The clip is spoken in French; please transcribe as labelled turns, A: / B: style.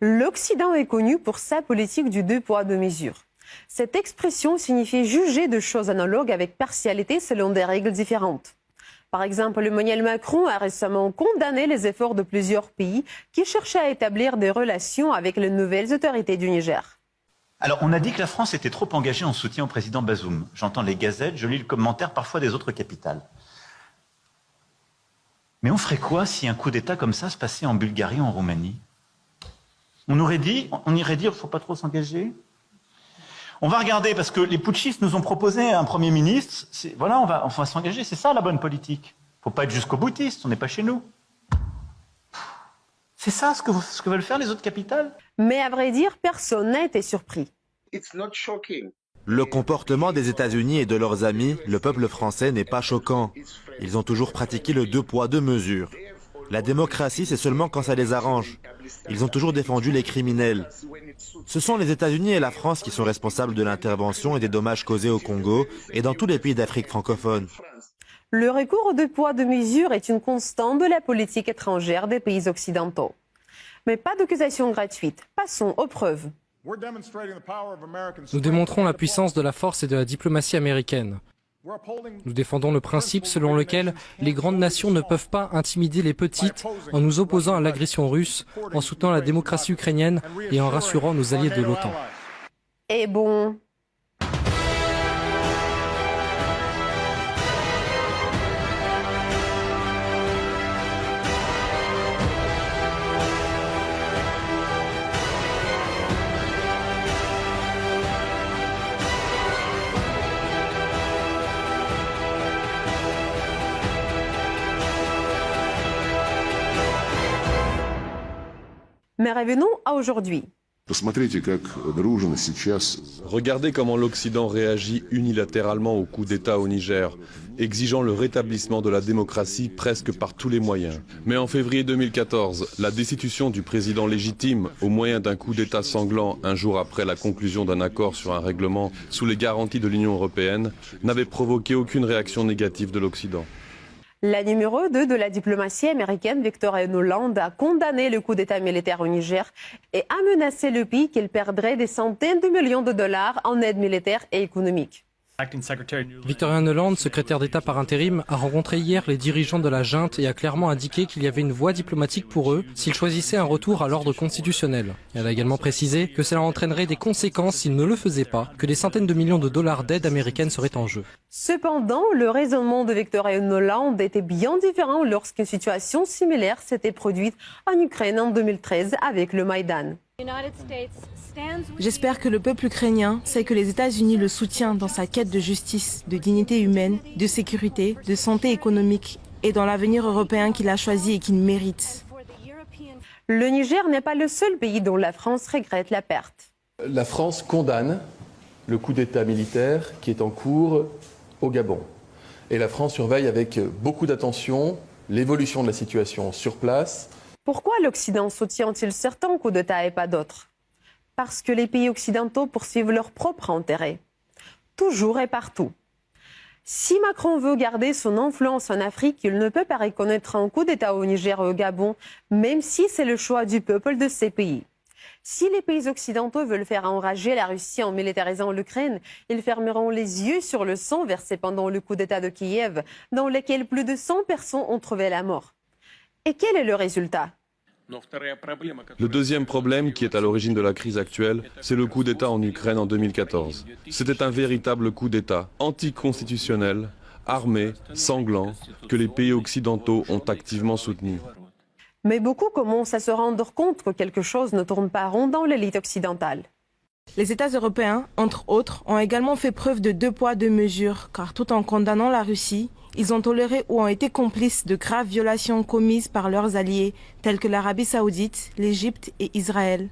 A: L'Occident est connu pour sa politique du deux poids, deux mesures. Cette expression signifie juger de choses analogues avec partialité selon des règles différentes. Par exemple, Emmanuel Macron a récemment condamné les efforts de plusieurs pays qui cherchaient à établir des relations avec les nouvelles autorités du Niger.
B: Alors, on a dit que la France était trop engagée en soutien au président Bazoum. J'entends les gazettes, je lis le commentaire parfois des autres capitales. Mais on ferait quoi si un coup d'État comme ça se passait en Bulgarie ou en Roumanie? On irait dire, il ne faut pas trop s'engager. On va regarder, parce que les putschistes nous ont proposé un Premier ministre. Voilà, on va s'engager, c'est ça la bonne politique. Il ne faut pas être jusqu'au boutiste, on n'est pas chez nous. C'est ça ce que veulent faire les autres capitales?
A: Mais à vrai dire, personne n'a été surpris.
C: Le comportement des États-Unis et de leurs amis, le peuple français, n'est pas choquant. Ils ont toujours pratiqué le deux poids, deux mesures. La démocratie, c'est seulement quand ça les arrange. Ils ont toujours défendu les criminels. Ce sont les États-Unis et la France qui sont responsables de l'intervention et des dommages causés au Congo et dans tous les pays d'Afrique francophone.
A: Le recours au deux poids, deux mesures est une constante de la politique étrangère des pays occidentaux. Mais pas d'accusation gratuite. Passons aux preuves.
D: Nous démontrons la puissance de la force et de la diplomatie américaine. Nous défendons le principe selon lequel les grandes nations ne peuvent pas intimider les petites en nous opposant à l'agression russe, en soutenant la démocratie ukrainienne et en rassurant nos alliés de l'OTAN.
A: Et bon... Mais revenons à aujourd'hui.
E: Regardez comment l'Occident réagit unilatéralement au coup d'État au Niger, exigeant le rétablissement de la démocratie presque par tous les moyens. Mais en février 2014, la destitution du président légitime au moyen d'un coup d'État sanglant un jour après la conclusion d'un accord sur un règlement sous les garanties de l'Union européenne n'avait provoqué aucune réaction négative de l'Occident.
A: La numéro 2 de la diplomatie américaine, Victoria Nuland, a condamné le coup d'État militaire au Niger et a menacé le pays qu'il perdrait des centaines de millions de dollars en aide militaire et économique.
D: Victoria Nuland, secrétaire d'État par intérim, a rencontré hier les dirigeants de la junte et a clairement indiqué qu'il y avait une voie diplomatique pour eux s'ils choisissaient un retour à l'ordre constitutionnel. Elle a également précisé que cela entraînerait des conséquences s'ils ne le faisaient pas, que des centaines de millions de dollars d'aide américaine seraient en jeu.
A: Cependant, le raisonnement de Victoria Nuland était bien différent lorsqu'une situation similaire s'était produite en Ukraine en 2013 avec le Maïdan.
F: J'espère que le peuple ukrainien sait que les États-Unis le soutiennent dans sa quête de justice, de dignité humaine, de sécurité, de santé économique et dans l'avenir européen qu'il a choisi et qu'il mérite.
A: Le Niger n'est pas le seul pays dont la France regrette la perte.
G: La France condamne le coup d'État militaire qui est en cours au Gabon. Et la France surveille avec beaucoup d'attention l'évolution de la situation sur place.
A: Pourquoi l'Occident soutient-il certains coups d'État et pas d'autres? Parce que les pays occidentaux poursuivent leur propre intérêt. Toujours et partout. Si Macron veut garder son influence en Afrique, il ne peut pas reconnaître un coup d'État au Niger et au Gabon, même si c'est le choix du peuple de ces pays. Si les pays occidentaux veulent faire enrager la Russie en militarisant l'Ukraine, ils fermeront les yeux sur le sang versé pendant le coup d'État de Kiev, dans lequel plus de 100 personnes ont trouvé la mort. Et quel est le résultat?
E: Le deuxième problème qui est à l'origine de la crise actuelle, c'est le coup d'État en Ukraine en 2014. C'était un véritable coup d'État anticonstitutionnel, armé, sanglant, que les pays occidentaux ont activement soutenu.
A: Mais beaucoup commencent à se rendre compte que quelque chose ne tourne pas rond dans l'élite occidentale.
F: Les États européens, entre autres, ont également fait preuve de deux poids, deux mesures, car tout en condamnant la Russie, ils ont toléré ou ont été complices de graves violations commises par leurs alliés, tels que l'Arabie saoudite, l'Égypte et Israël.